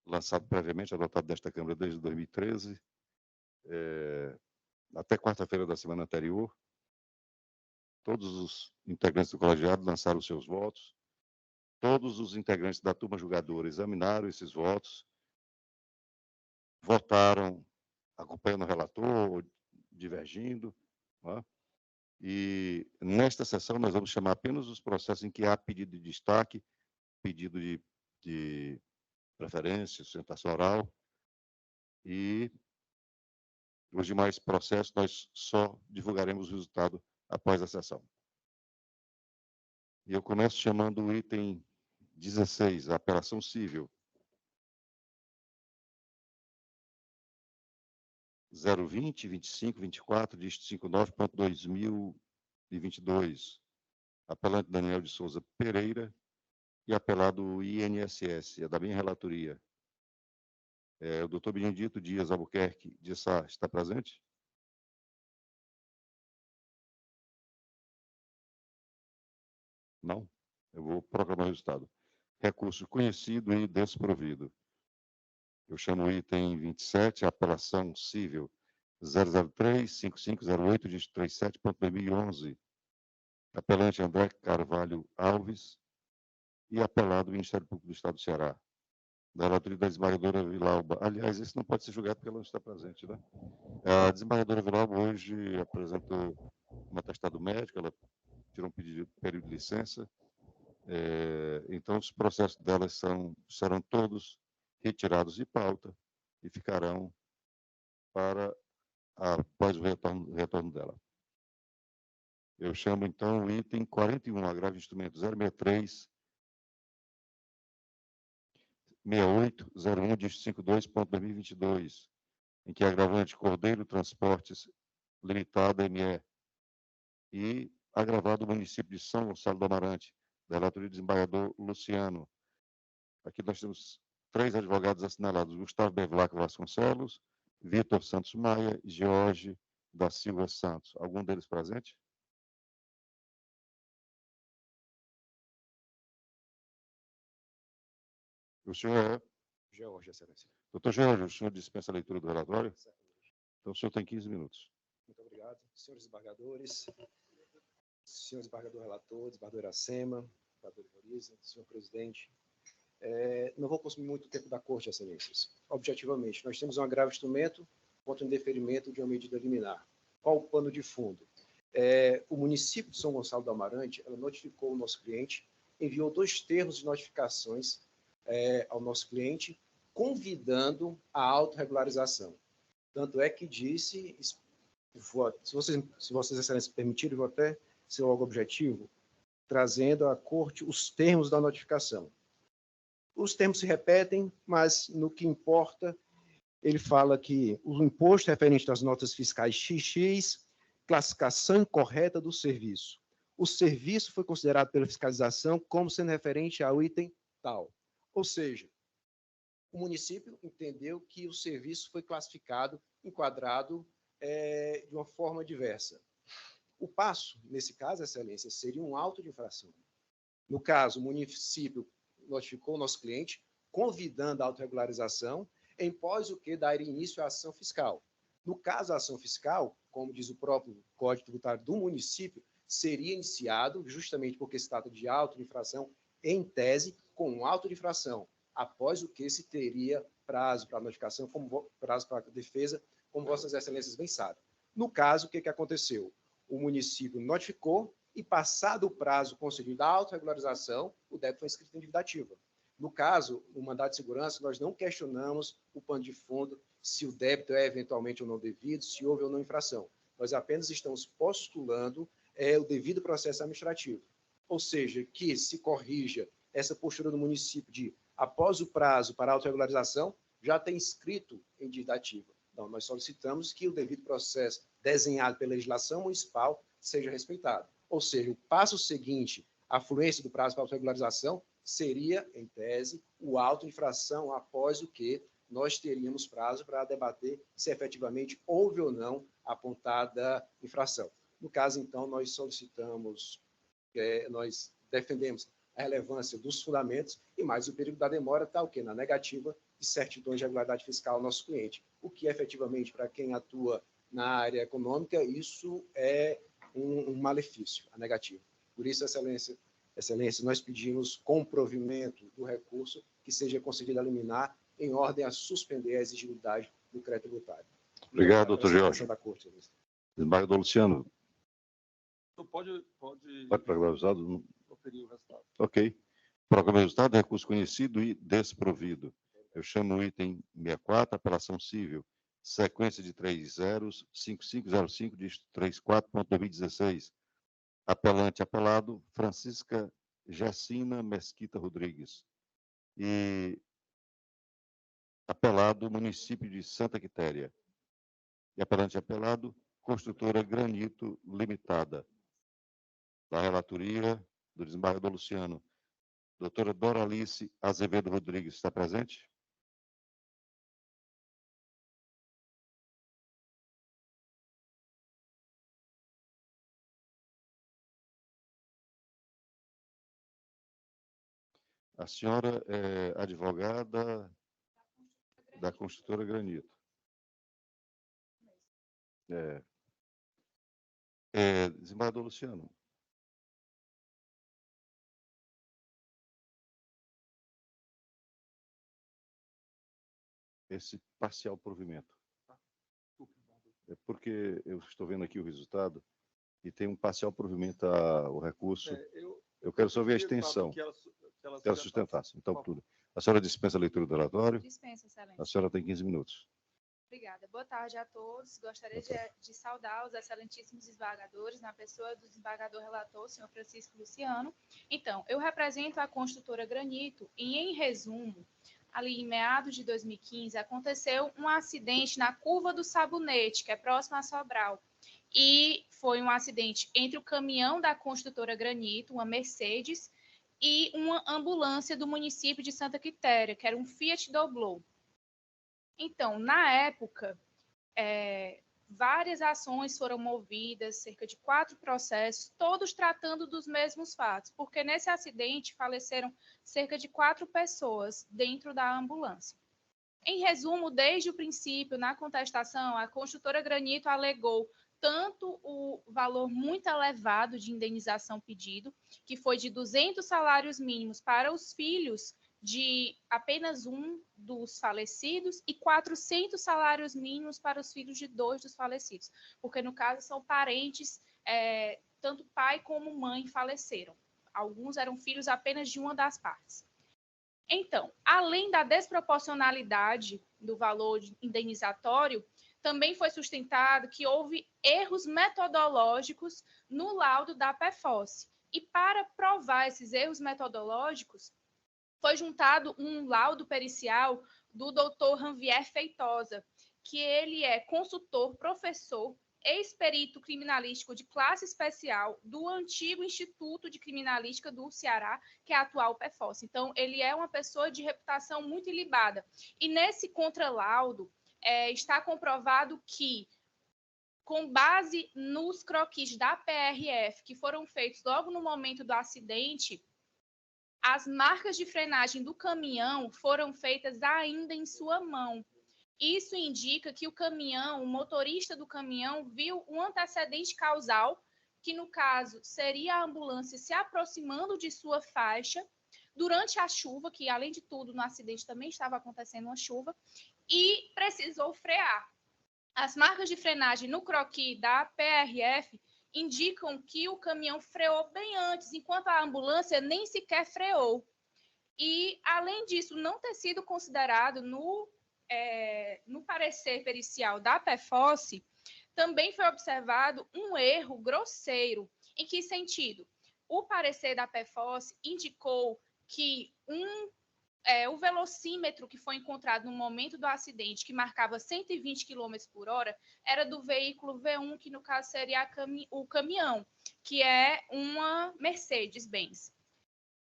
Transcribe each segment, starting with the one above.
lançado previamente, adotado desta Câmara desde 2013, até quarta-feira da semana anterior. Todos os integrantes do colegiado lançaram seus votos. Todos os integrantes da turma julgadora examinaram esses votos, votaram acompanhando o relator, divergindo, né? E nesta sessão nós vamos chamar apenas os processos em que há pedido de destaque, pedido de preferência, sustentação oral, e os demais processos nós só divulgaremos o resultado após a sessão. E eu começo chamando o item 16, a apelação civil. 020, 25, 24, dígito 59.2022. Apelante Daniel de Souza Pereira e apelado INSS, é da minha relatoria. O doutor Benedito Dias Albuquerque de Sá está presente? Não? Eu vou proclamar o resultado. Recurso conhecido e desprovido. Eu chamo o item 27, apelação civil 003-5508, dígito 37.2011. Apelante André Carvalho Alves e apelado Ministério Público do Estado do Ceará. Da relatoria da desembargadora Vilauba. Aliás, esse não pode ser julgado porque ela não está presente, né? A desembargadora Vilauba hoje apresentou um atestado médico, ela tirou um período de licença. Então, os processos delas serão todos retirados de pauta e ficarão para após o retorno dela. Eu chamo, então, o item 41, agravo de instrumento 063 6801, dígito 52.2022, em que é agravante Cordeiro Transportes Limitada, ME, e agravado o município de São Gonçalo do Amarante, da relatoria do desembargador Luciano. Aqui nós temos 3 advogados assinalados: Gustavo Bevlac Vasconcelos, Vitor Santos Maia e George da Silva Santos. Algum deles presente? O senhor é? George, Excelência. Doutor George, o senhor dispensa a leitura do relatório? Então, o senhor tem 15 minutos. Muito obrigado. Senhores desembargadores, senhor desembargador relator, desembargador Iracema, desembargador Roriza, senhor presidente, não vou consumir muito tempo da Corte, Excelências. Objetivamente, nós temos um agravo de instrumento contra o indeferimento de uma medida liminar. Qual o pano de fundo? O município de São Gonçalo do Amarante, ela notificou o nosso cliente, enviou 2 termos de notificações ao nosso cliente, convidando a autorregularização. Tanto é que disse, se vocês excelências permitirem, vou até ser logo objetivo, trazendo à corte os termos da notificação. Os termos se repetem, mas no que importa, ele fala que o imposto referente das notas fiscais XX, classificação incorreta do serviço. O serviço foi considerado pela fiscalização como sendo referente ao item tal. Ou seja, o município entendeu que o serviço foi classificado, enquadrado de uma forma diversa. O passo, nesse caso, Excelência, seria um auto de infração. No caso, o município notificou o nosso cliente, convidando a autorregularização, em pós o que daria início à ação fiscal. No caso, a ação fiscal, como diz o próprio Código Tributário do município, seria iniciado, justamente porque se trata de auto de infração, em tese, com auto de infração, após o que se teria prazo para a notificação, prazo para a defesa, como Vossas Excelências bem sabem. No caso, o que aconteceu? O município notificou e, passado o prazo concedido à autorregularização, o débito foi inscrito em dívida ativa. No caso, o mandado de segurança, nós não questionamos o pano de fundo se o débito é eventualmente ou não devido, se houve ou não infração. Nós apenas estamos postulando o devido processo administrativo. Ou seja, que se corrija essa postura do município de, após o prazo para a autorregularização, já tem inscrito em dívida ativa. Então, nós solicitamos que o devido processo desenhado pela legislação municipal seja respeitado. Ou seja, o passo seguinte, a fluência do prazo para a autorregularização, seria, em tese, o auto de infração após o que nós teríamos prazo para debater se efetivamente houve ou não apontada infração. No caso, então, nós solicitamos, nós defendemos a relevância dos fundamentos e mais o período da demora está o quê? Na negativa de certidões de regularidade fiscal ao nosso cliente, o que efetivamente, para quem atua na área econômica, isso é um malefício, a negativo. Por isso, Excelência, nós pedimos com o provimento do recurso que seja concedida a liminar em ordem a suspender a exigibilidade do crédito tributário. Obrigado, doutor Jorge. Da Corte, Desembargador Luciano. Então, pode proclamar o resultado? proferir o resultado. Ok. Proclama o resultado, recurso conhecido e desprovido. Eu chamo o item 64, apelação civil, sequência de 3 zeros, 5505, dígito 34.2016. Apelante, apelado, Francisca Jacina Mesquita Rodrigues. E apelado, município de Santa Quitéria. E apelante, apelado, construtora Granito Limitada. Da relatoria do desembargador Luciano. Doutora Doralice Azevedo Rodrigues, está presente? A senhora é advogada da construtora Granito. Desembargador Luciano. Esse parcial provimento. É porque eu estou vendo aqui o resultado e tem um parcial provimento ao recurso. Eu quero só ver a extensão. Que ela sustentasse. Então, tudo. A senhora dispensa a leitura do relatório? Dispensa, Excelência. A senhora tem 15 minutos. Obrigada. Boa tarde a todos. Gostaria de saudar os excelentíssimos desembargadores, na pessoa do desembargador relator, senhor Francisco Luciano. Então, eu represento a construtora Granito e, em resumo, ali em meados de 2015, aconteceu um acidente na curva do Sabonete, que é próximo a Sobral. E foi um acidente entre o caminhão da construtora Granito, uma Mercedes, e uma ambulância do município de Santa Quitéria, que era um Fiat Doblò. Então, na época, várias ações foram movidas, cerca de 4 processos, todos tratando dos mesmos fatos, porque nesse acidente faleceram cerca de 4 pessoas dentro da ambulância. Em resumo, desde o princípio, na contestação, a construtora Granito alegou tanto o valor muito elevado de indenização pedido, que foi de 200 salários mínimos para os filhos de apenas um dos falecidos e 400 salários mínimos para os filhos de 2 dos falecidos, porque no caso são parentes, tanto pai como mãe faleceram. Alguns eram filhos apenas de uma das partes. Então, além da desproporcionalidade do valor indenizatório, também foi sustentado que houve erros metodológicos no laudo da PEFOSSE. E para provar esses erros metodológicos, foi juntado um laudo pericial do Dr. Ranvier Feitosa, que ele é consultor, professor, ex-perito criminalístico de classe especial do antigo Instituto de Criminalística do Ceará, que é a atual PEFOSSE. Então, ele é uma pessoa de reputação muito ilibada. E nesse contralaudo, está comprovado que, com base nos croquis da PRF, que foram feitos logo no momento do acidente, as marcas de frenagem do caminhão foram feitas ainda em sua mão. Isso indica que o caminhão, o motorista do caminhão, viu um antecedente causal, que no caso seria a ambulância se aproximando de sua faixa durante a chuva, que além de tudo no acidente também estava acontecendo uma chuva, e precisou frear. As marcas de frenagem no croquis da PRF indicam que o caminhão freou bem antes, enquanto a ambulância nem sequer freou. E, além disso, não ter sido considerado no parecer pericial da PEFOSSE, também foi observado um erro grosseiro. Em que sentido? O parecer da PEFOSSE indicou que o velocímetro que foi encontrado no momento do acidente, que marcava 120 km por hora, era do veículo V1, que no caso seria o caminhão, que é uma Mercedes-Benz.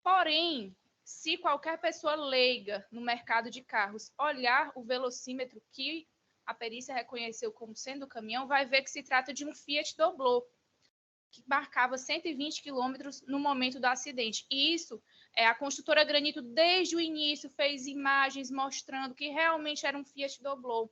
Porém, se qualquer pessoa leiga no mercado de carros olhar o velocímetro que a perícia reconheceu como sendo o caminhão, vai ver que se trata de um Fiat Doblò, que marcava 120 quilômetros no momento do acidente. E isso, a construtora Granito, desde o início, fez imagens mostrando que realmente era um Fiat Doblò.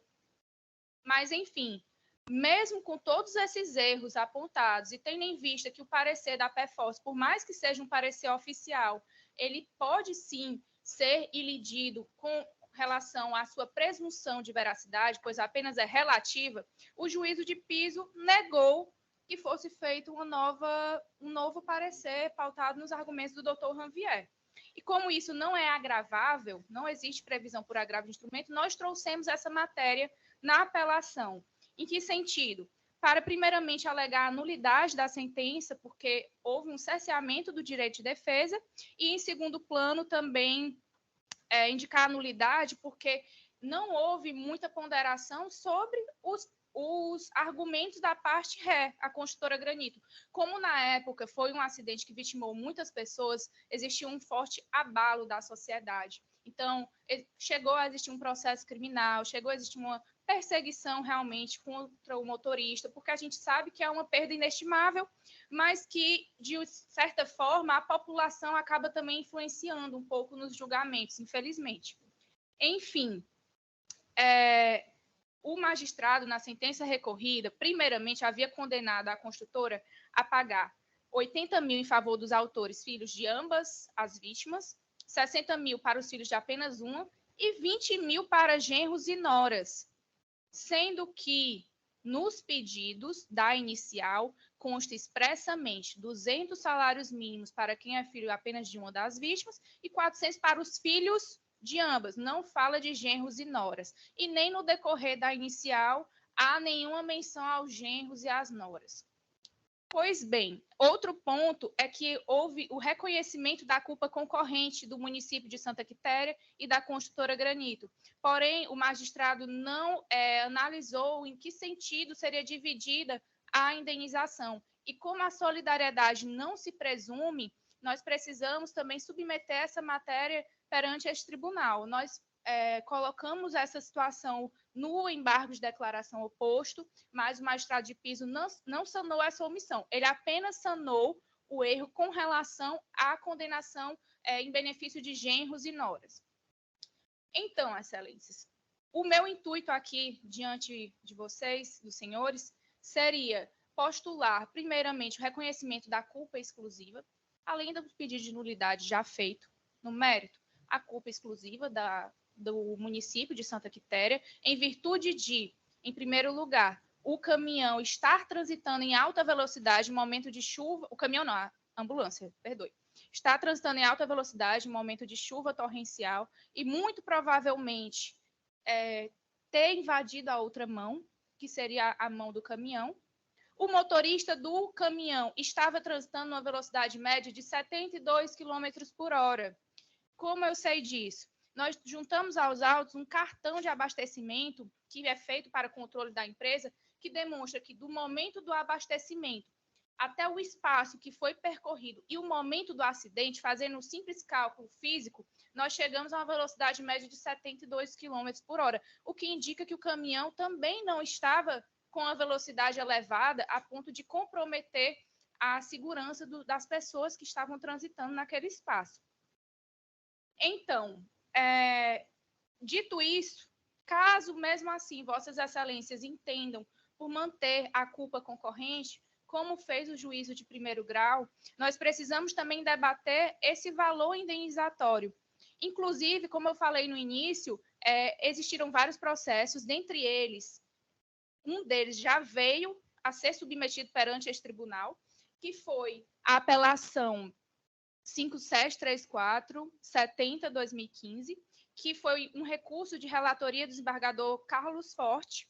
Mas, enfim, mesmo com todos esses erros apontados e tendo em vista que o parecer da PEFORS, por mais que seja um parecer oficial, ele pode sim ser ilidido com relação à sua presunção de veracidade, pois apenas é relativa, o juízo de piso negou que fosse feito um novo parecer pautado nos argumentos do Dr. Ranvier. E como isso não é agravável, não existe previsão por agravo de instrumento, nós trouxemos essa matéria na apelação. Em que sentido? Para, primeiramente, alegar a nulidade da sentença, porque houve um cerceamento do direito de defesa, e, em segundo plano, também indicar a nulidade, porque não houve muita ponderação sobre os argumentos da parte ré, a construtora Granito. Como na época foi um acidente que vitimou muitas pessoas, existia um forte abalo da sociedade. Então, chegou a existir um processo criminal, chegou a existir uma perseguição realmente contra o motorista, porque a gente sabe que é uma perda inestimável, mas que, de certa forma, a população acaba também influenciando um pouco nos julgamentos, infelizmente. Enfim, o magistrado, na sentença recorrida, primeiramente havia condenado a construtora a pagar 80 mil em favor dos autores, filhos de ambas as vítimas, 60 mil para os filhos de apenas uma e 20 mil para genros e noras, sendo que nos pedidos da inicial consta expressamente 200 salários mínimos para quem é filho apenas de uma das vítimas e 400 para os filhos de ambas, não fala de genros e noras. E nem no decorrer da inicial há nenhuma menção aos genros e às noras. Pois bem, outro ponto é que houve o reconhecimento da culpa concorrente do município de Santa Quitéria e da construtora Granito. Porém, o magistrado não analisou em que sentido seria dividida a indenização. E como a solidariedade não se presume, nós precisamos também submeter essa matéria perante este tribunal. Nós colocamos essa situação no embargo de declaração oposto, mas o magistrado de piso não sanou essa omissão. Ele apenas sanou o erro com relação à condenação em benefício de genros e noras. Então, excelências, o meu intuito aqui, diante de vocês, dos senhores, seria postular, primeiramente, o reconhecimento da culpa exclusiva, além do pedido de nulidade já feito no mérito, a culpa exclusiva do município de Santa Quitéria, em virtude de, em primeiro lugar, o caminhão estar transitando em alta velocidade no momento de chuva, o caminhão não, a ambulância, perdoe, está transitando em alta velocidade no momento de chuva torrencial e muito provavelmente ter invadido a outra mão, que seria a mão do caminhão. O motorista do caminhão estava transitando numa velocidade média de 72 km por hora. Como eu sei disso? Nós juntamos aos autos um cartão de abastecimento que é feito para controle da empresa, que demonstra que do momento do abastecimento até o espaço que foi percorrido e o momento do acidente, fazendo um simples cálculo físico, nós chegamos a uma velocidade média de 72 km por hora, o que indica que o caminhão também não estava com a velocidade elevada a ponto de comprometer a segurança das pessoas que estavam transitando naquele espaço. Então, dito isso, caso mesmo assim Vossas Excelências entendam por manter a culpa concorrente, como fez o juízo de primeiro grau, nós precisamos também debater esse valor indenizatório. Inclusive, como eu falei no início, existiram vários processos, dentre eles, um deles já veio a ser submetido perante este tribunal, que foi a apelação 5734/70/2015, que foi um recurso de relatoria do desembargador Carlos Forte,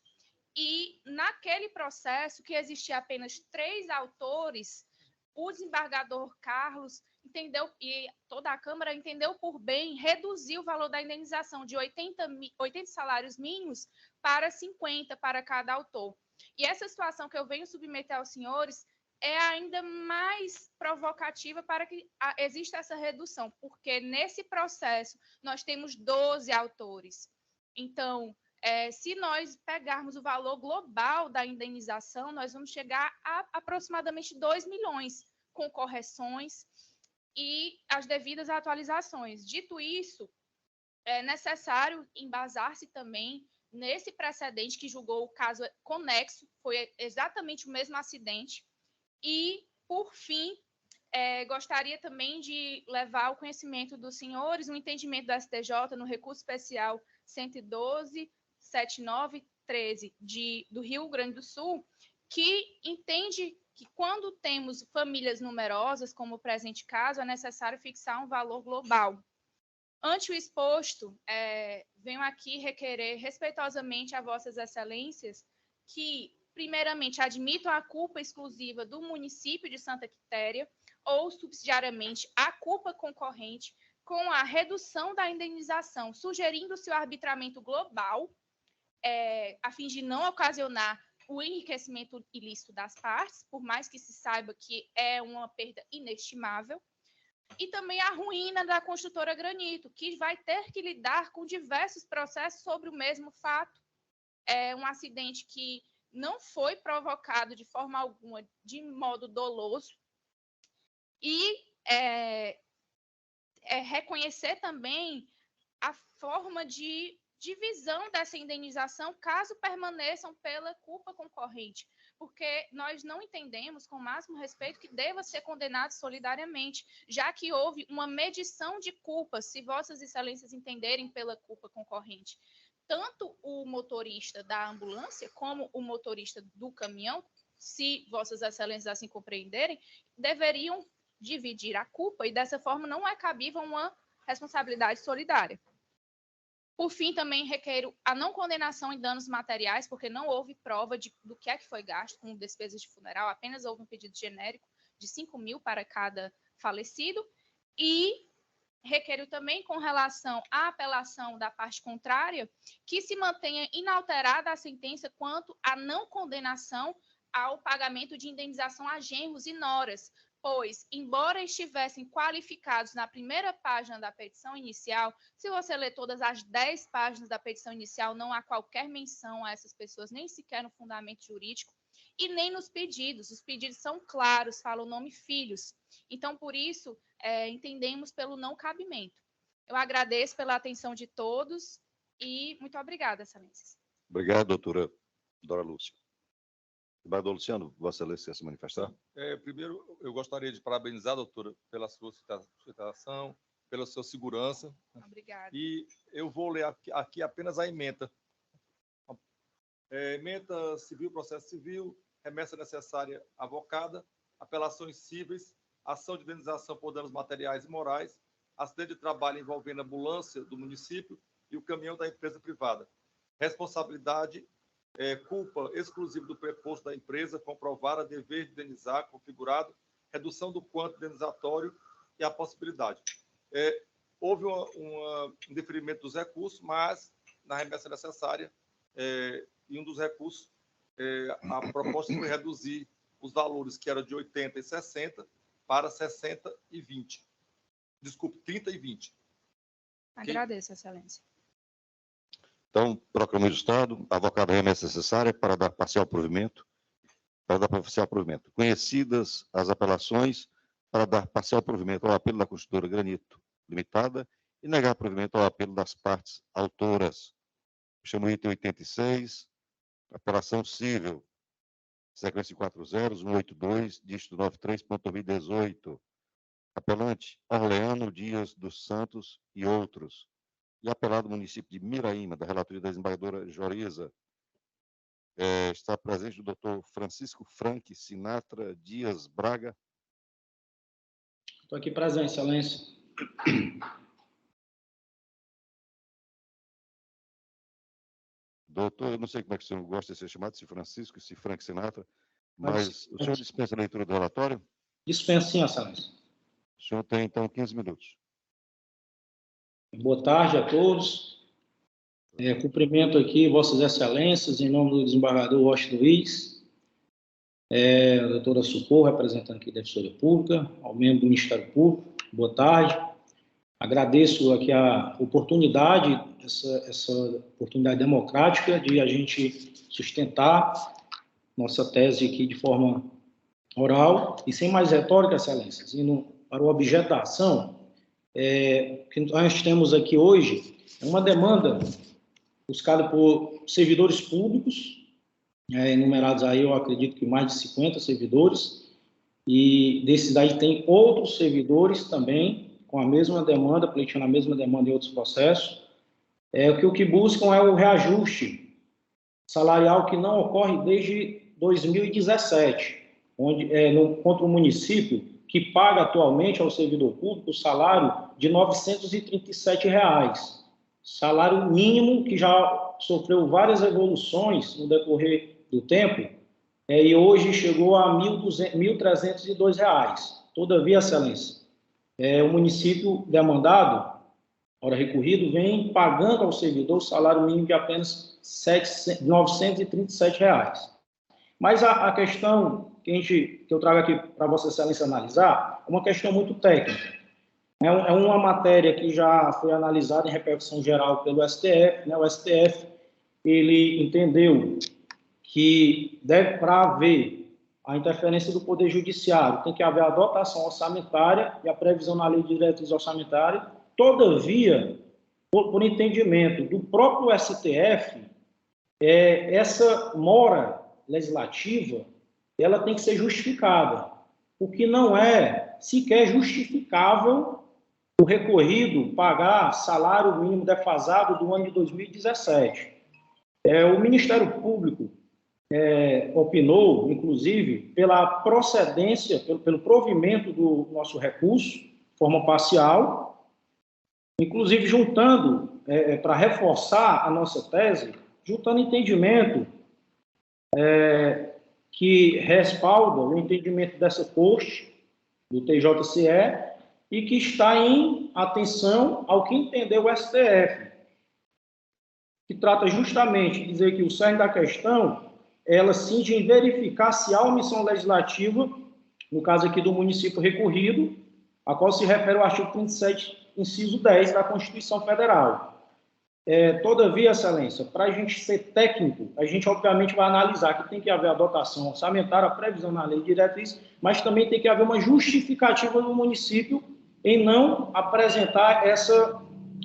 e naquele processo, que existia apenas 3 autores, o desembargador Carlos entendeu, e toda a Câmara entendeu por bem, reduzir o valor da indenização de 80 salários mínimos para 50 para cada autor. E essa situação que eu venho submeter aos senhores é ainda mais provocativa para que exista essa redução, porque nesse processo nós temos 12 autores. Então, se nós pegarmos o valor global da indenização, nós vamos chegar a aproximadamente 2 milhões, com correções e as devidas atualizações. Dito isso, é necessário embasar-se também nesse precedente que julgou o caso conexo, foi exatamente o mesmo acidente. E, por fim, gostaria também de levar ao conhecimento dos senhores o entendimento do STJ no recurso especial 112.7913 do Rio Grande do Sul, que entende que quando temos famílias numerosas, como o presente caso, é necessário fixar um valor global. Ante o exposto, venho aqui requerer respeitosamente a vossas excelências que, primeiramente, admitam a culpa exclusiva do município de Santa Quitéria ou, subsidiariamente, a culpa concorrente com a redução da indenização, sugerindo-se o arbitramento global, a fim de não ocasionar o enriquecimento ilícito das partes, por mais que se saiba que é uma perda inestimável, e também a ruína da construtora Granito, que vai ter que lidar com diversos processos sobre o mesmo fato. É um acidente que não foi provocado de forma alguma, de modo doloso, e reconhecer também a forma de divisão dessa indenização, caso permaneçam pela culpa concorrente, porque nós não entendemos, com o máximo respeito, que deva ser condenado solidariamente, já que houve uma medição de culpas, se vossas excelências entenderem pela culpa concorrente. Tanto o motorista da ambulância como o motorista do caminhão, se vossas excelências assim compreenderem, deveriam dividir a culpa, e dessa forma não é cabível uma responsabilidade solidária. Por fim, também requeiro a não condenação em danos materiais, porque não houve prova do que é que foi gasto com despesas de funeral, apenas houve um pedido genérico de 5 mil para cada falecido. E requeiro também, com relação à apelação da parte contrária, que se mantenha inalterada a sentença quanto à não condenação ao pagamento de indenização a genros e noras, pois, embora estivessem qualificados na primeira página da petição inicial, se você ler todas as 10 páginas da petição inicial, não há qualquer menção a essas pessoas, nem sequer no fundamento jurídico, e nem nos pedidos. Os pedidos são claros, falam o nome filhos. Então, por isso, entendemos pelo não cabimento. Eu agradeço pela atenção de todos e muito obrigada, excelências. Obrigado, doutora Dora Lúcia. Embaixador Luciano, Vossa Excelência quer se manifestar? Primeiro, eu gostaria de parabenizar, doutora, pela sua citação, pela sua segurança. Obrigada. E eu vou ler aqui apenas a ementa. Ementa civil, processo civil, remessa necessária avocada, apelações cíveis, ação de indenização por danos materiais e morais, acidente de trabalho envolvendo a ambulância do município e o caminhão da empresa privada. Responsabilidade, culpa exclusiva do preposto da empresa, comprovar a dever de indenizar, configurado, redução do quanto indenizatório e a possibilidade. Houve um deferimento dos recursos, mas na remessa necessária, e um dos recursos, a proposta foi reduzir os valores que eram de 80 e 60 para 60 e 20. Desculpe, 30 e 20. Agradeço, excelência. Então, proclamo o Estado, avocada a remessa necessária para dar parcial provimento, conhecidas as apelações para dar parcial provimento ao apelo da construtora Granito Limitada e negar provimento ao apelo das partes autoras. Chamo o item 86, apelação civil, sequência 40182, dígito 93.2018. Apelante Orleano Dias dos Santos e outros. E apelado município de Miraíma, da relatoria da desembargadora Joriza. Está presente o doutor Francisco Frank Sinatra Dias Braga. Estou aqui presente, excelência. Doutor, eu não sei como é que o senhor gosta de ser chamado, se Francisco, se Frank Sinatra, mas o senhor dispensa a leitura do relatório? Dispensa sim, excelência. O senhor tem, então, 15 minutos. Boa tarde a todos. Cumprimento aqui vossas excelências, em nome do desembargador Washington Luiz, a doutora Socorro, representando aqui da Defensoria Pública, ao membro do Ministério Público, boa tarde. Agradeço aqui a oportunidade, essa oportunidade democrática de a gente sustentar nossa tese aqui de forma oral e sem mais retórica, excelências, indo para o objeto da ação, que nós temos aqui hoje é uma demanda buscada por servidores públicos, enumerados aí, eu acredito que mais de 50 servidores, e desses aí tem outros servidores também, com a mesma demanda, pleiteando a mesma demanda em outros processos, o que buscam é o reajuste salarial que não ocorre desde 2017, onde, contra o município, que paga atualmente ao servidor público o salário de R$ 937, salário mínimo que já sofreu várias evoluções no decorrer do tempo, e hoje chegou a R$ 1.302. Todavia, excelência, o município demandado, ora recorrido, vem pagando ao servidor o salário mínimo de apenas R$ 937. Mas a questão que eu trago aqui para Vossa Excelência analisar é uma questão muito técnica. É uma matéria que já foi analisada em repercussão geral pelo STF. O STF ele entendeu que para haver a interferência do Poder Judiciário, tem que haver a dotação orçamentária e a previsão na lei de diretriz orçamentária. Todavia, por entendimento do próprio STF, essa mora legislativa ela tem que ser justificada, o que não é sequer justificável o recorrido pagar salário mínimo defasado do ano de 2017. O Ministério Público opinou, inclusive, pela procedência, pelo provimento do nosso recurso, de forma parcial, inclusive juntando, para reforçar a nossa tese, juntando entendimento que respalda o entendimento dessa corte, do TJCE, e que está em atenção ao que entendeu o STF, que trata justamente de dizer que o cerne da questão ela cinge em verificar se há omissão legislativa, no caso aqui do município recorrido, a qual se refere ao artigo 37, inciso 10 da Constituição Federal. Todavia, excelência, para a gente ser técnico, a gente obviamente vai analisar que tem que haver a dotação orçamentária, a previsão na lei de diretriz, mas também tem que haver uma justificativa do município em não apresentar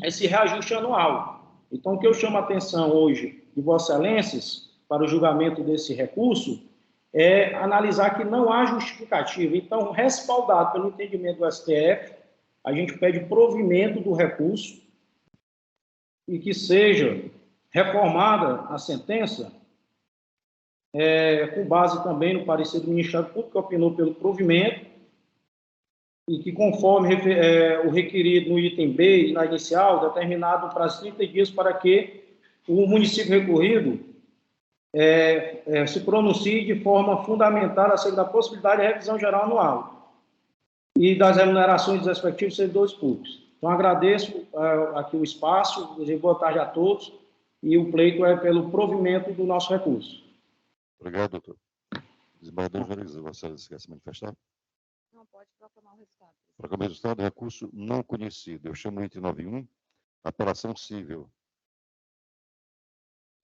esse reajuste anual. Então, o que eu chamo a atenção hoje de Vossa Excelências para o julgamento desse recurso é analisar que não há justificativa. Então, respaldado pelo entendimento do STF, a gente pede provimento do recurso e que seja reformada a sentença com base também no parecer do Ministério Público, que opinou pelo provimento, e que, conforme o requerido no item B, na inicial, determinado para 30 dias para que o município recorrido se pronuncie de forma fundamentada acerca da possibilidade de revisão geral anual e das remunerações dos respectivos servidores públicos. Então, agradeço aqui o espaço, desejo boa tarde a todos, e o pleito é pelo provimento do nosso recurso. Obrigado, doutor. Desembargador Joriza, você quer se manifestar? Não, pode proclamar o resultado. Proclamar o resultado, recurso não conhecido. Eu chamo o item 91, apelação civil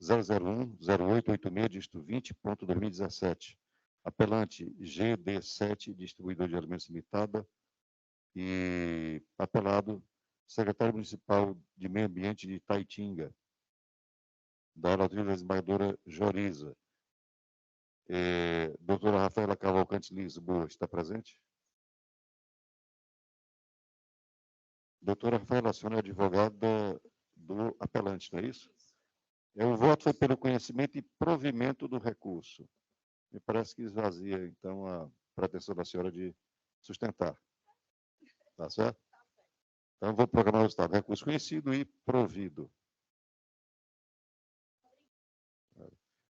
001-0886, dígito 20.2017. Apelante GD7, distribuidor de alimentos limitada, e apelado secretário municipal de meio ambiente de Itaitinga, da relatora da desembargadora Joriza. Doutora Rafaela Cavalcante Lisboa, está presente? Doutora Rafaela, a senhora é advogada do apelante, não é isso? O voto foi pelo conhecimento e provimento do recurso. Me parece que esvazia, então, a pretensão da senhora de sustentar. Tá certo? Então, vou programar o resultado. Recurso conhecido e provido.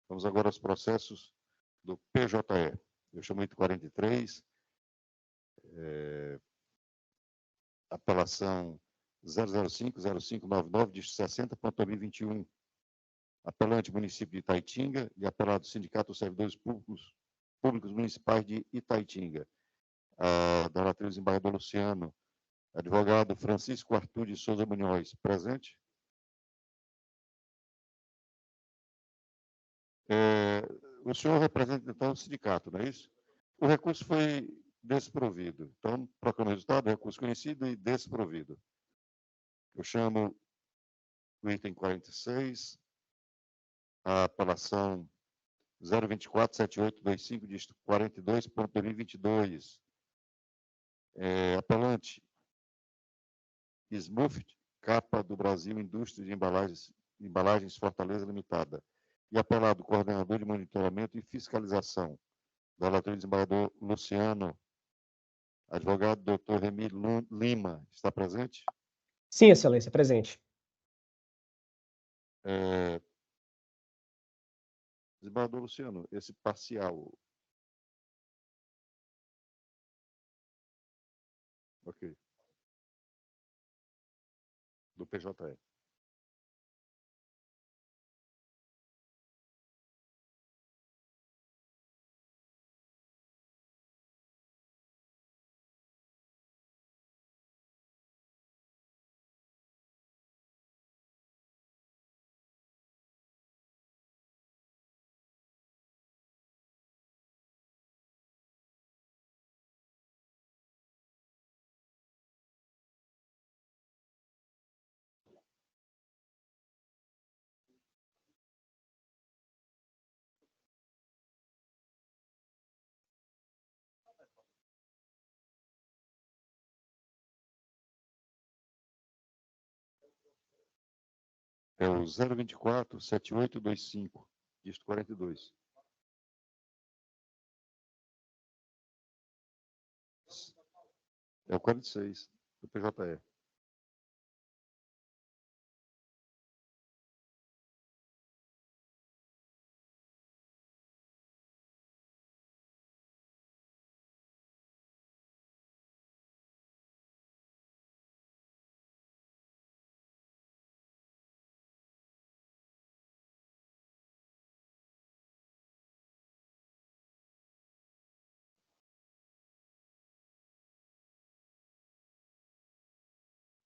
Vamos agora aos processos do PJE. Eu chamo item 43, apelação 005-0599, de 60.2021. Apelante município de Itaitinga e apelado Sindicato dos Servidores Públicos Municipais de Itaitinga. Da relatora desembargador Luciano, Advogado Francisco Arthur de Souza Munhoz, presente. O senhor representa, então, o sindicato, não é isso? O recurso foi desprovido. Então, proclamo o resultado, recurso conhecido e desprovido. Eu chamo o item 46, a apelação 024-7825, dígito 42.2022. Apelante, Smurfit, Capa do Brasil, Indústria de Embalagens Fortaleza Limitada. E apelado, coordenador de monitoramento e fiscalização, do relator desembargador Luciano. Advogado Dr. Remi Lima, está presente? Sim, excelência, presente. Desembargador Luciano, esse parcial. Ok. Do PJE. É o 024-7825, dígito 42. É o 46, do PJE.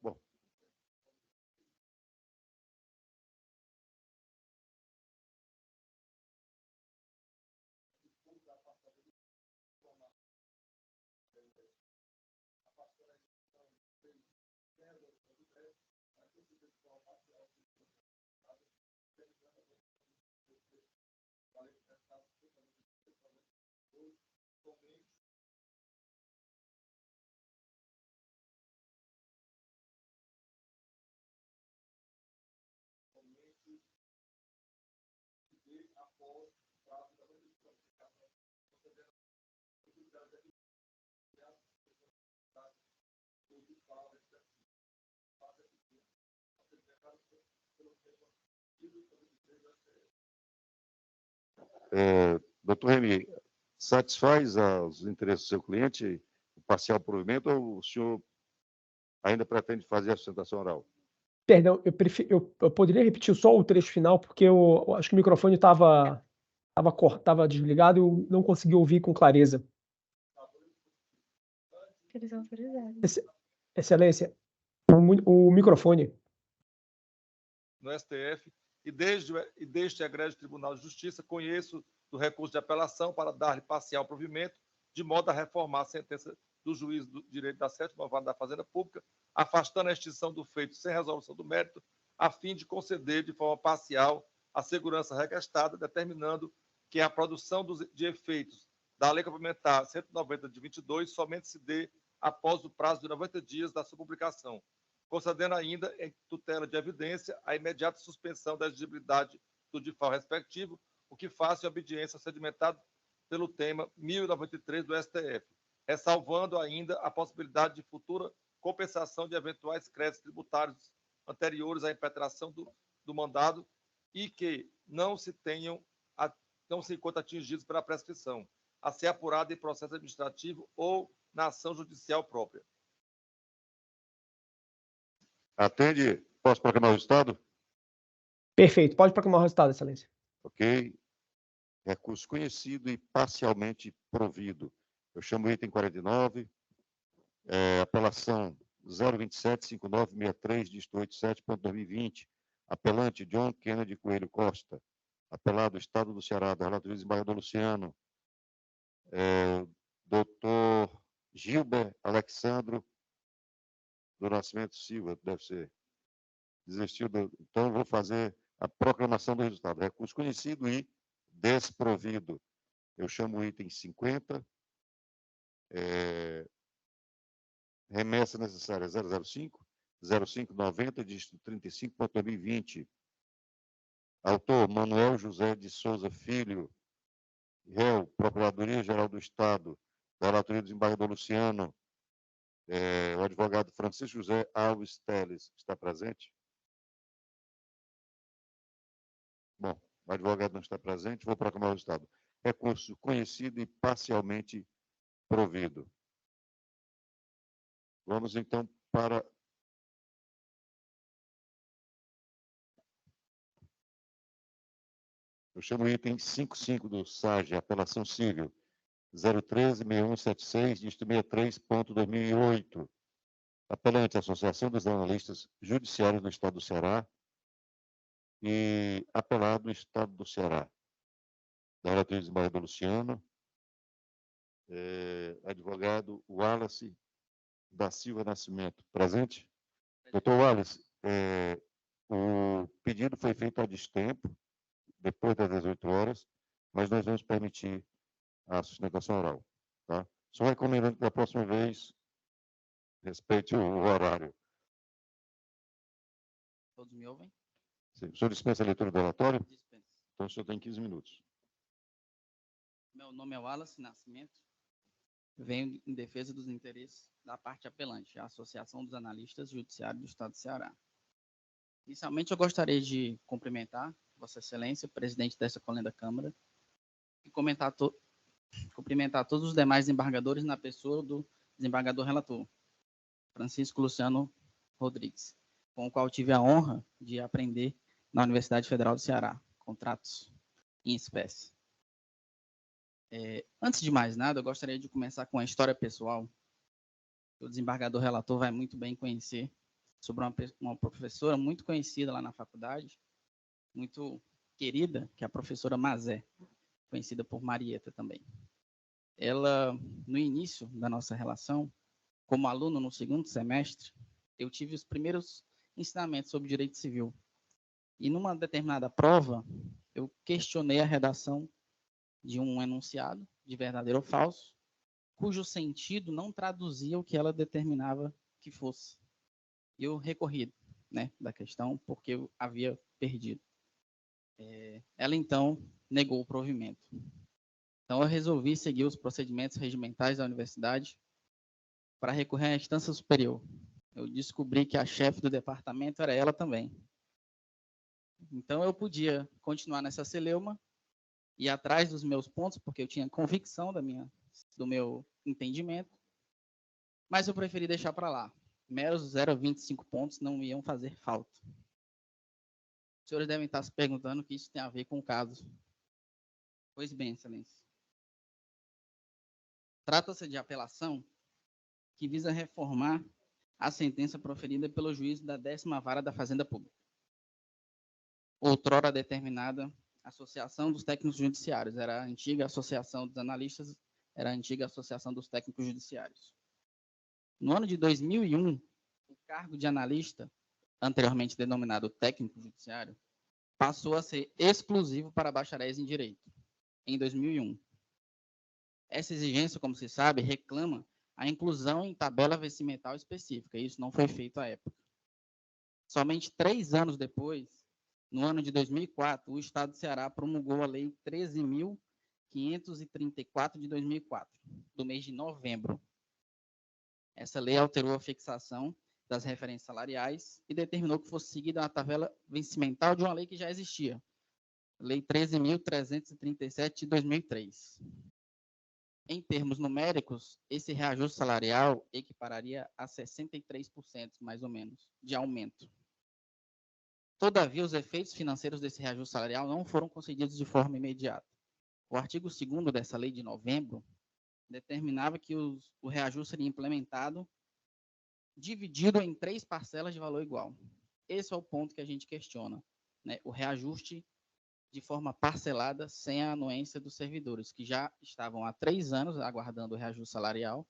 Bom. Doutor Remy, satisfaz os interesses do seu cliente o parcial provimento ou o senhor ainda pretende fazer a sustentação oral? Perdão, eu poderia repetir só o trecho final, porque eu acho que o microfone estava desligado e eu não consegui ouvir com clareza. Excelência, o microfone. No STF, e deste egrégio Tribunal de Justiça, conheço do recurso de apelação para dar-lhe parcial provimento, de modo a reformar a sentença do juiz do direito da 7ª Vara da Fazenda Pública, afastando a extinção do feito sem resolução do mérito, a fim de conceder de forma parcial a segurança requestada, determinando que a produção de efeitos da Lei Complementar 190 de 22 somente se dê após o prazo de 90 dias da sua publicação, concedendo ainda, em tutela de evidência, a imediata suspensão da exigibilidade do DIFAL respectivo, o que faça em obediência sedimentada pelo tema 1093 do STF, ressalvando ainda a possibilidade de futura compensação de eventuais créditos tributários anteriores à impetração do mandado e que não se encontram atingidos pela prescrição, a ser apurada em processo administrativo ou na ação judicial própria. Atende? Posso proclamar o resultado? Perfeito, pode proclamar o resultado, excelência. Ok. Recurso conhecido e parcialmente provido. Eu chamo o item 49, apelação 0275963-87.2020, apelante John Kennedy Coelho Costa, apelado Estado do Ceará, da relatoria do desembargador Luciano, doutor Gilber Alexandro do Nascimento Silva, deve ser, desistiu, então vou fazer a proclamação do resultado. Recurso conhecido e desprovido. Eu chamo o item 50, remessa necessária 005, 0590, dígito 35.2020. Autor, Manuel José de Souza Filho. Réu, Procuradoria-Geral do Estado, da relatoria do desembargador Luciano. O advogado Francisco José Alves Teles está presente? Bom, o advogado não está presente, vou proclamar o resultado. Recurso conhecido e parcialmente provido. Vamos, então, para... Eu chamo o item 55 do SAGE, apelação civil, 013-6176, dígito 63.2008. Apelante, Associação dos Analistas Judiciários do Estado do Ceará e apelado Estado do Ceará. Da relatoria do desembargador Luciano, advogado Wallace da Silva Nascimento. Presente? Doutor Wallace, o pedido foi feito a destempo, depois das 18 horas, mas nós vamos permitir a sustentação oral. Tá? Só recomendando que da próxima vez respeite o horário. Todos me ouvem? Sim. O senhor dispensa a leitura do relatório? Dispensa. Então o senhor tem 15 minutos. Meu nome é Wallace Nascimento. Venho em defesa dos interesses da parte apelante, a Associação dos Analistas Judiciários do Estado do Ceará. Inicialmente, eu gostaria de cumprimentar Vossa Excelência, presidente dessa colenda Câmara, e cumprimentar todos os demais desembargadores na pessoa do desembargador relator, Francisco Luciano Rodrigues, com o qual tive a honra de aprender na Universidade Federal do Ceará, contratos em espécie. Antes de mais nada, eu gostaria de começar com a história pessoal. O desembargador relator vai muito bem conhecer sobre uma professora muito conhecida lá na faculdade, muito querida, que é a professora Mazé, conhecida por Marieta também. Ela, no início da nossa relação, como aluno no segundo semestre, eu tive os primeiros ensinamentos sobre direito civil. E numa determinada prova, eu questionei a redação de um enunciado, de verdadeiro ou falso, cujo sentido não traduzia o que ela determinava que fosse. Eu recorri, da questão porque eu havia perdido. Ela, então, negou o provimento. Então, eu resolvi seguir os procedimentos regimentais da universidade para recorrer à instância superior. Eu descobri que a chefe do departamento era ela também. Então, eu podia continuar nessa celeuma, ir atrás dos meus pontos, porque eu tinha convicção do meu entendimento, mas eu preferi deixar para lá. Meros 0,25 pontos não iam fazer falta. Os senhores devem estar se perguntando o que isso tem a ver com o caso. Pois bem, excelência. Trata-se de apelação que visa reformar a sentença proferida pelo juiz da 10ª Vara da Fazenda Pública, outrora determinada Associação dos Técnicos Judiciários, era a antiga Associação dos Analistas, era a antiga Associação dos Técnicos Judiciários. No ano de 2001, o cargo de analista, anteriormente denominado técnico judiciário, passou a ser exclusivo para bacharéis em direito, em 2001. Essa exigência, como se sabe, reclama a inclusão em tabela vencimental específica, e isso não foi feito à época. Somente 3 anos depois, no ano de 2004, o Estado do Ceará promulgou a Lei 13.534 de 2004, do mês de novembro. Essa lei alterou a fixação das referências salariais e determinou que fosse seguida a tabela vencimental de uma lei que já existia, Lei 13.337 de 2003. Em termos numéricos, esse reajuste salarial equipararia a 63%, mais ou menos, de aumento. Todavia, os efeitos financeiros desse reajuste salarial não foram concedidos de forma imediata. O artigo 2º dessa lei de novembro determinava que o reajuste seria implementado dividido em 3 parcelas de valor igual. Esse é o ponto que a gente questiona, né? O reajuste de forma parcelada, sem a anuência dos servidores, que já estavam há 3 anos aguardando o reajuste salarial.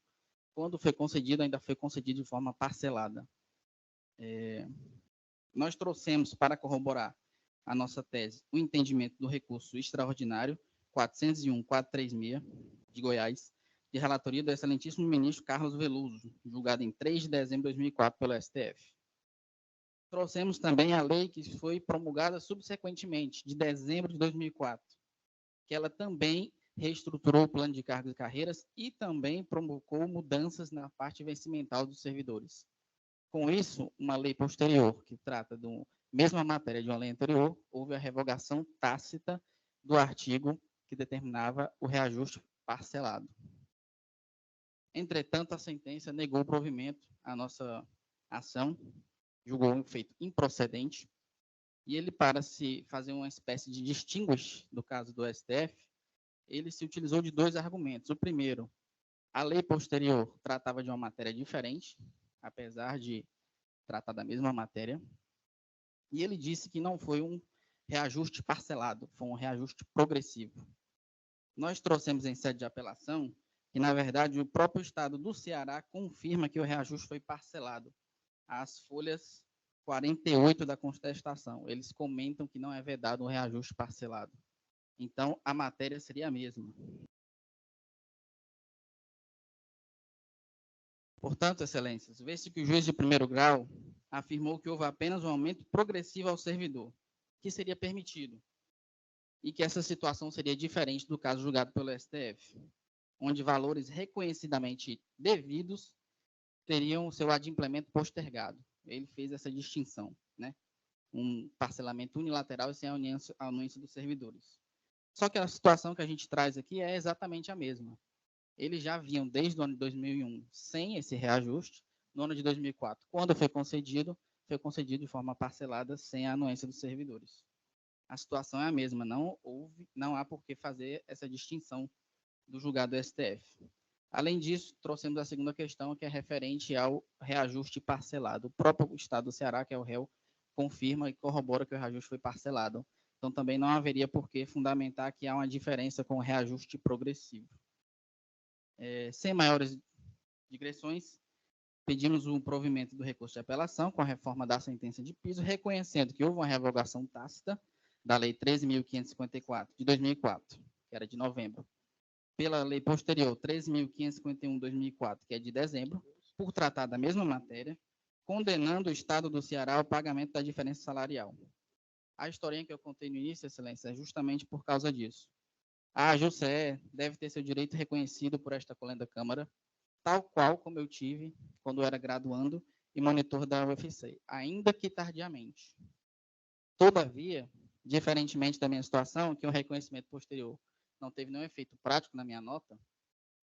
Quando foi concedido, ainda foi concedido de forma parcelada. Nós trouxemos, para corroborar a nossa tese, o entendimento do recurso extraordinário 401.436, de Goiás, de relatoria do excelentíssimo ministro Carlos Veloso, julgado em 3 de dezembro de 2004 pelo STF. Trouxemos também a lei que foi promulgada subsequentemente, de dezembro de 2004, que ela também reestruturou o plano de cargos e carreiras e também provocou mudanças na parte vencimental dos servidores. Com isso, uma lei posterior, que trata da mesma matéria de uma lei anterior, houve a revogação tácita do artigo que determinava o reajuste parcelado. Entretanto, a sentença negou o provimento à nossa ação, julgou um feito improcedente, e ele, para se fazer uma espécie de distinguish do caso do STF, ele se utilizou de 2 argumentos. O primeiro, a lei posterior tratava de uma matéria diferente, apesar de tratar da mesma matéria, e ele disse que não foi um reajuste parcelado, foi um reajuste progressivo. Nós trouxemos em sede de apelação que, na verdade, o próprio Estado do Ceará confirma que o reajuste foi parcelado, às folhas 48 da contestação. Eles comentam que não é vedado um reajuste parcelado. Então, a matéria seria a mesma. Portanto, excelências, vê-se que o juiz de primeiro grau afirmou que houve apenas um aumento progressivo ao servidor, que seria permitido, e que essa situação seria diferente do caso julgado pelo STF, onde valores reconhecidamente devidos teriam seu adimplemento postergado. Ele fez essa distinção, né? Um parcelamento unilateral e sem a anuência dos servidores. Só que a situação que a gente traz aqui é exatamente a mesma. Eles já vinham desde o ano de 2001 sem esse reajuste. No ano de 2004, quando foi concedido de forma parcelada, sem a anuência dos servidores. A situação é a mesma, não há por que fazer essa distinção do julgado do STF. Além disso, trouxemos a segunda questão, que é referente ao reajuste parcelado. O próprio Estado do Ceará, que é o réu, confirma e corrobora que o reajuste foi parcelado. Então, também não haveria por que fundamentar que há uma diferença com o reajuste progressivo. Sem maiores digressões, pedimos o provimento do recurso de apelação com a reforma da sentença de piso, reconhecendo que houve uma revogação tácita da Lei 13.554, de 2004, que era de novembro, pela lei posterior 13.551, de 2004, que é de dezembro, por tratar da mesma matéria, condenando o Estado do Ceará ao pagamento da diferença salarial. A historinha que eu contei no início, excelência, é justamente por causa disso. A JUSE deve ter seu direito reconhecido por esta colenda Câmara, tal qual como eu tive quando eu era graduando e monitor da UFC, ainda que tardiamente. Todavia, diferentemente da minha situação, que o reconhecimento posterior não teve nenhum efeito prático na minha nota,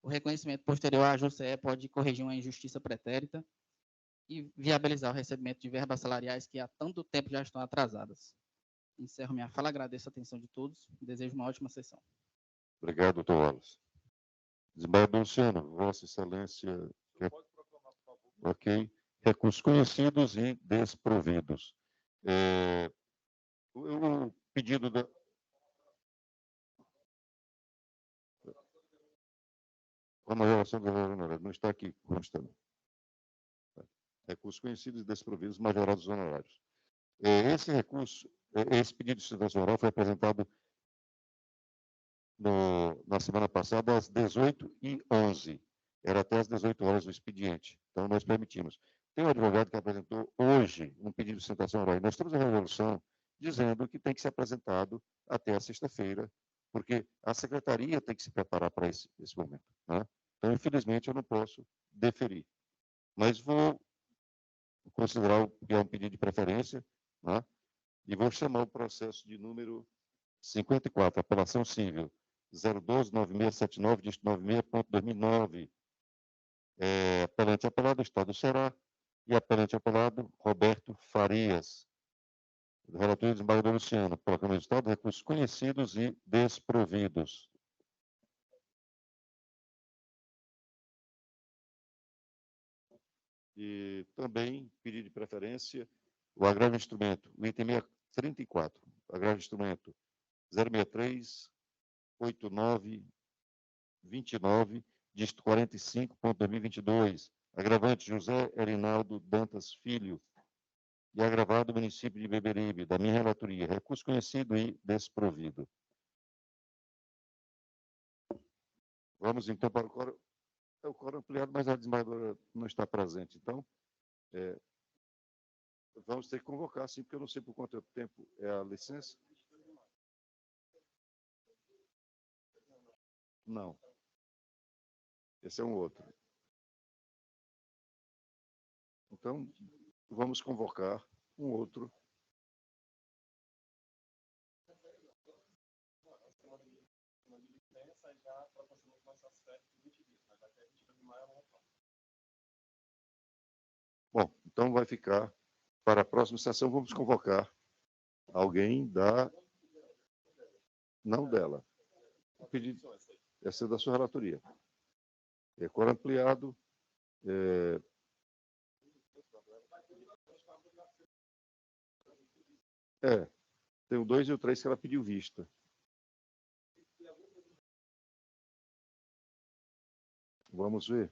o reconhecimento posterior à JUSE pode corrigir uma injustiça pretérita e viabilizar o recebimento de verbas salariais que há tanto tempo já estão atrasadas. Encerro minha fala, agradeço a atenção de todos e desejo uma ótima sessão. Obrigado, doutor Wallace. Desembargador Luciano, Vossa Excelência. Pode proclamar, por favor. Ok. Recursos conhecidos e desprovidos. O pedido da. A majoração do valor honorário não está aqui constando. Recursos conhecidos e desprovidos, majorados honorários. Esse recurso, esse pedido de sustentação oral foi apresentado na semana passada às 18h11. Era até às 18 horas o expediente. Então, nós permitimos. Tem um advogado que apresentou hoje um pedido de sustentação oral. E nós temos a resolução dizendo que tem que ser apresentado até a sexta-feira, porque a secretaria tem que se preparar para esse momento. Né? Então, infelizmente, eu não posso deferir. Mas vou considerar que é um pedido de preferência, né? E vou chamar o processo de número 54, apelação civil, 012-9679, dígito 96.2009. Apelante apelado, Estado do Ceará, e apelante apelado, Roberto Farias. Do relator do desembargador Luciano, colocando o resultado, recursos conhecidos e desprovidos. E também pedir de preferência o agravo instrumento, o item 34, agravo instrumento 063 89 29, dígito 45.2022, agravante José Erinaldo Dantas Filho, e agravado município de Beberibe, da minha relatoria, recurso conhecido e desprovido. Vamos então para o quórum. É o quórum ampliado, mas a desembargadora não está presente. Então, vamos ter que convocar, sim, porque eu não sei por quanto tempo é a licença. Não. Esse é um outro. Então, vamos convocar um outro. Bom, então vai ficar para a próxima sessão. Vamos convocar alguém da... Não dela. Essa é da sua relatoria. É quórum ampliado. Tem o 2 e o 3 que ela pediu vista. Vamos ver.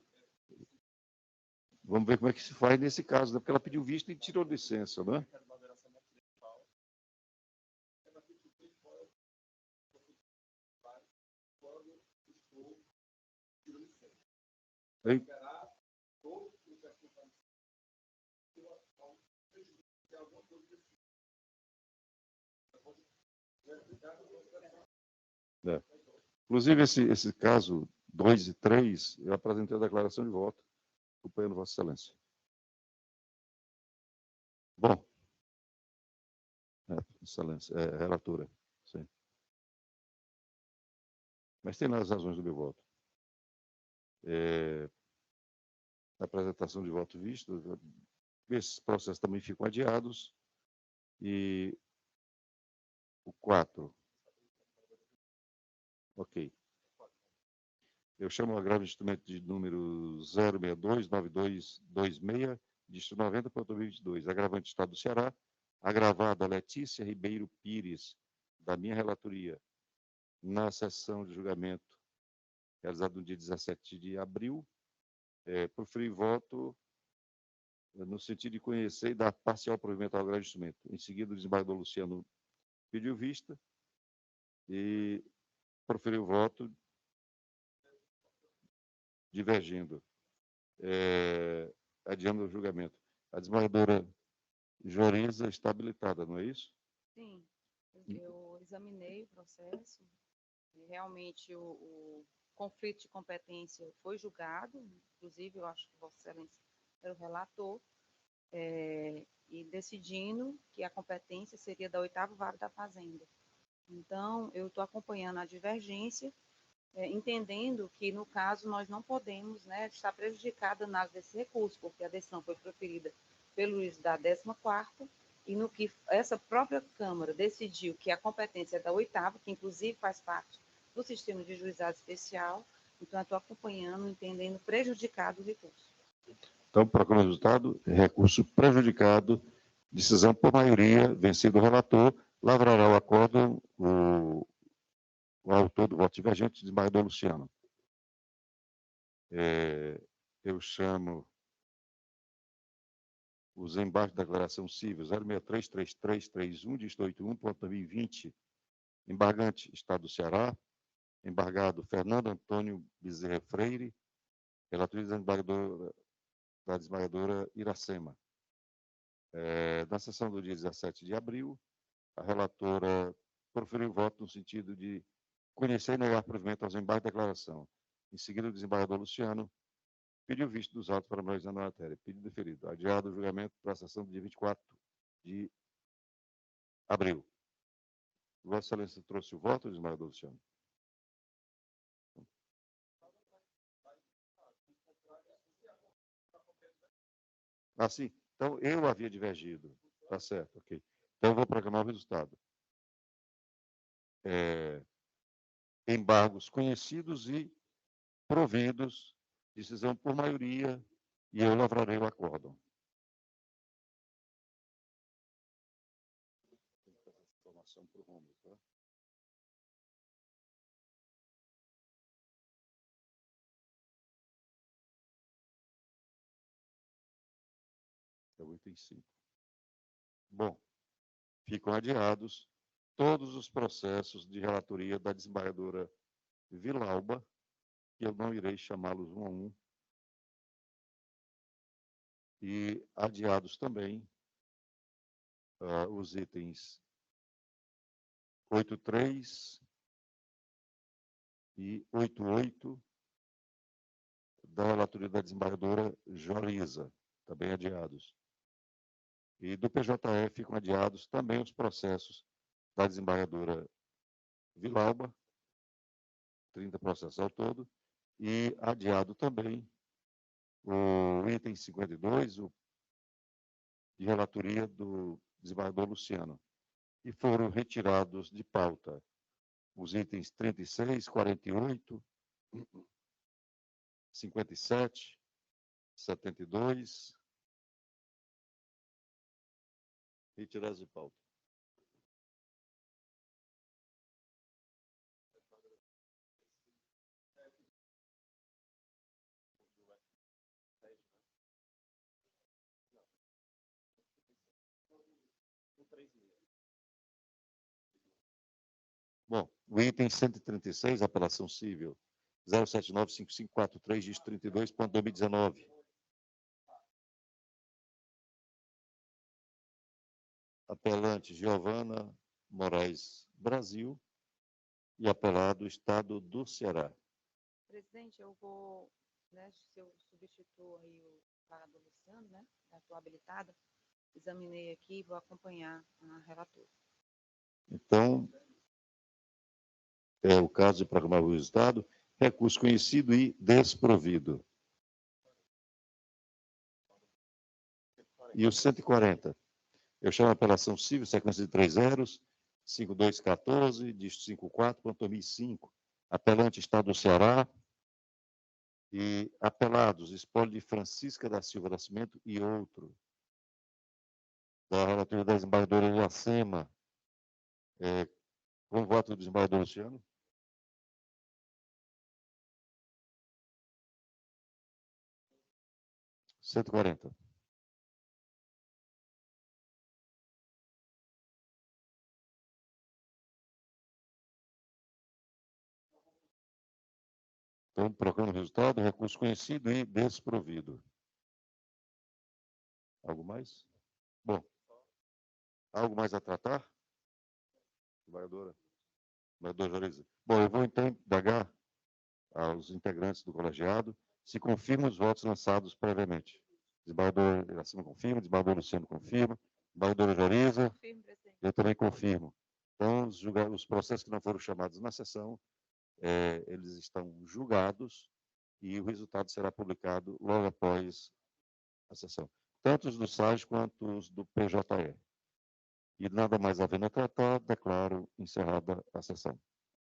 Vamos ver como é que se faz nesse caso, né? Porque ela pediu vista e tirou licença, né? Hein? Inclusive, esse caso 2 e 3, eu apresentei a declaração de voto, acompanhando Vossa Excelência. Bom, Excelência, relatora, sim. Mas tem lá as razões do meu voto. A apresentação de voto visto, esses processos também ficam adiados. E o 4. Ok. Eu chamo o agravo de instrumento de número 0629226, dígito 90.2022, agravante Estado do Ceará, agravada Letícia Ribeiro Pires, da minha relatoria, na sessão de julgamento realizada no dia 17 de abril, proferir voto no sentido de conhecer e dar parcial provimento ao agravo de instrumento. Em seguida, o desembargador Luciano pediu vista e proferiu voto divergindo, adiando o julgamento. A desembargadora Joreza está habilitada, não é isso? Sim, eu examinei o processo. Realmente, o conflito de competência foi julgado, inclusive, eu acho que Vossa Excelência era o relator, e decidindo que a competência seria da 8ª Vara da Fazenda. Então, eu estou acompanhando a divergência, entendendo que, no caso, nós não podemos, né, estar prejudicada na análise desse recurso, porque a decisão foi proferida pelo juiz da 14ª, e no que essa própria Câmara decidiu que a competência é da 8ª, que inclusive faz parte do sistema de juizado especial, então eu estou acompanhando, entendendo prejudicado o recurso. Então, proclama o resultado, recurso prejudicado, decisão por maioria, vencido o relator, lavrará o acórdão o autor do voto divergente, desembargador Luciano. Eu chamo os embargos da declaração civil 0633331, dígito 81.2020, embargante Estado do Ceará, embargado Fernando Antônio Bezerra Freire, relatoria da desembargadora Iracema. Na sessão do dia 17 de abril, a relatora proferiu voto no sentido de conhecer e negar provimento aos embargos da declaração. Em seguida, o desembargador Luciano pediu vista dos autos para analisar na matéria. Pedido deferido. Adiado o julgamento para a sessão do dia 24 de abril. Vossa Excelência trouxe o voto, desembargador Luciano? Ah, sim. Então, eu havia divergido. Tá certo, ok. Então, eu vou proclamar o resultado. Embargos conhecidos e providos, decisão por maioria, e eu lavrarei o acórdão. Informação para o Romulo, tá? É o item 5. Bom, ficam adiados todos os processos de relatoria da desembargadora Vilalba, que eu não irei chamá-los um a um, e adiados também os itens 8.3 e 8.8 da relatoria da desembargadora Joriza, também adiados. E do PJE ficam adiados também os processos da desembargadora Vilalba, 30 processos ao todo, e adiado também o item 52, de relatoria do desembargador Luciano. E foram retirados de pauta os itens 36, 48, 57, 72, retirados de pauta. Bom, o item 136, apelação civil 0795543, diz 32.2019. Apelante Giovana Moraes Brasil e apelado Estado do Ceará. Presidente, eu vou, né, se eu substituo aí o pagador Luciano, né, da tua habilitada, examinei aqui e vou acompanhar a relatora. Então, é o caso de programar o resultado, recurso conhecido e desprovido. E o 140. Eu chamo a apelação civil, sequência de 3 zeros, 5214, dígito 54.2005. Apelante Estado do Ceará e apelados, espólio de Francisca da Silva Nascimento e outro. Da relatoria da desembargadora Iracema, com voto do desembargador Luciano. Cento e 40. Então, procurando o resultado, recurso conhecido e desprovido. Algo mais? Bom, algo mais a tratar? Desembargadora Joriza. Bom, eu vou então indagar aos integrantes do colegiado se confirmam os votos lançados previamente. Desembargador Iracema confirma, desembargador Luciano confirma, desembargadora Joriza, Confirmo, presidente. eu também confirmo. Então, os processos que não foram chamados na sessão, eles estão julgados e o resultado será publicado logo após a sessão. Tanto os do SAG quanto os do PJE. E nada mais havendo a tratar, declaro encerrada a sessão.